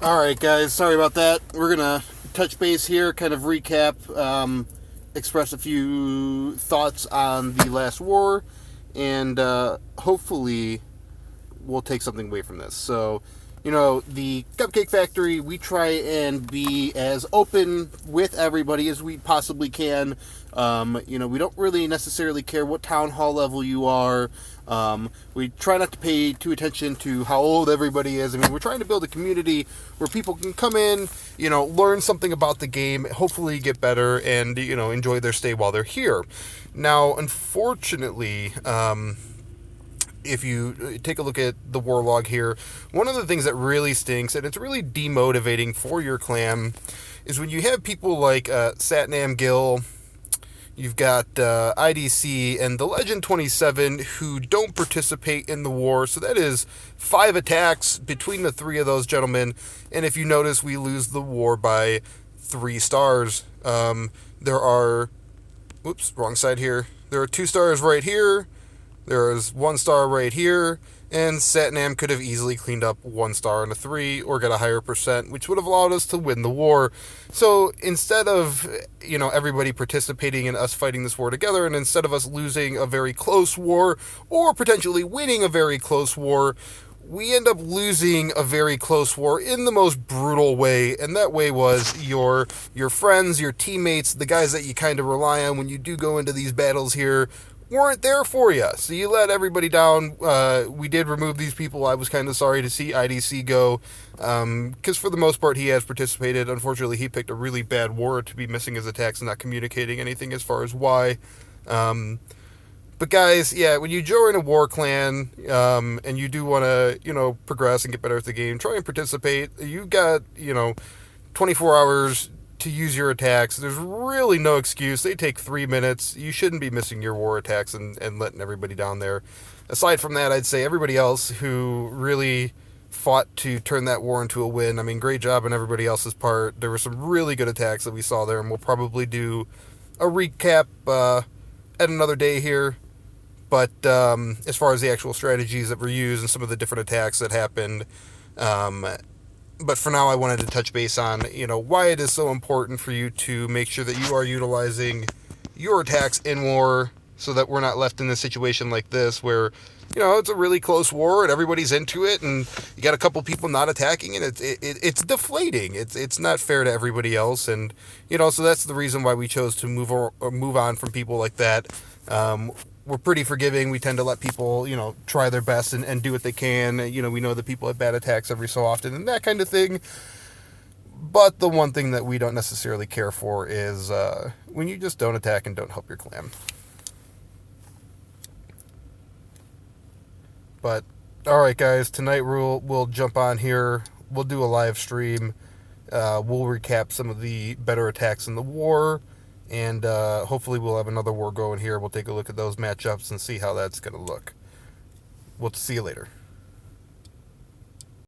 Alright, guys, sorry about that. We're going to touch base here, kind of recap, express a few thoughts on the last war, and hopefully we'll take something away from this. So, the Cupcake Factory, we try and be as open with everybody as we possibly can. We don't really necessarily care what town hall level you are. We try not to pay too attention to how old everybody is. I mean, we're trying to build a community where people can come in, learn something about the game, hopefully get better, and, enjoy their stay while they're here. Now, unfortunately, if you take a look at the war log here, one of the things that really stinks, and it's really demotivating for your clan, is when you have people like Satnam Gill, you've got IDC, and the Legend 27 who don't participate in the war. So that is 5 attacks between the 3 of those gentlemen. And if you notice, we lose the war by 3 stars. There are... Whoops, wrong side here. There are 2 stars right here. There is 1 star right here, and Satnam could have easily cleaned up 1 star and a 3, or got a higher percent, which would have allowed us to win the war. So instead of, everybody participating in us fighting this war together, and instead of us losing a very close war, or potentially winning a very close war, we end up losing a very close war in the most brutal way, and that way was your friends, your teammates, the guys that you kind of rely on when you do go into these battles here, weren't there for you. So you let everybody down. We did remove these people. I was kind of sorry to see IDC go, because for the most part he has participated. Unfortunately, he picked a really bad war to be missing his attacks and not communicating anything as far as why. But guys, yeah, when you join a war clan, and you do want to, progress and get better at the game, try and participate. You got, 24 hours to use your attacks. There's really no excuse. They take 3 minutes. You shouldn't be missing your war attacks and letting everybody down there. Aside from that, I'd say everybody else who really fought to turn that war into a win, I mean, great job on everybody else's part. There were some really good attacks that we saw there, and we'll probably do a recap at another day here. But as far as the actual strategies that were used and some of the different attacks that happened, but for now, I wanted to touch base on, why it is so important for you to make sure that you are utilizing your attacks in war, so that we're not left in a situation like this where, it's a really close war and everybody's into it, and you got a couple people not attacking, and it's deflating. It's not fair to everybody else, and so that's the reason why we chose to move on from people like that. We're pretty forgiving. We tend to let people, try their best and do what they can. We know that people have bad attacks every so often and that kind of thing. But the one thing that we don't necessarily care for is when you just don't attack and don't help your clan. But, alright guys, tonight we'll jump on here. We'll do a live stream. We'll recap some of the better attacks in the war. And hopefully we'll have another war going here. We'll take a look at those matchups and see how that's going to look. We'll see you later.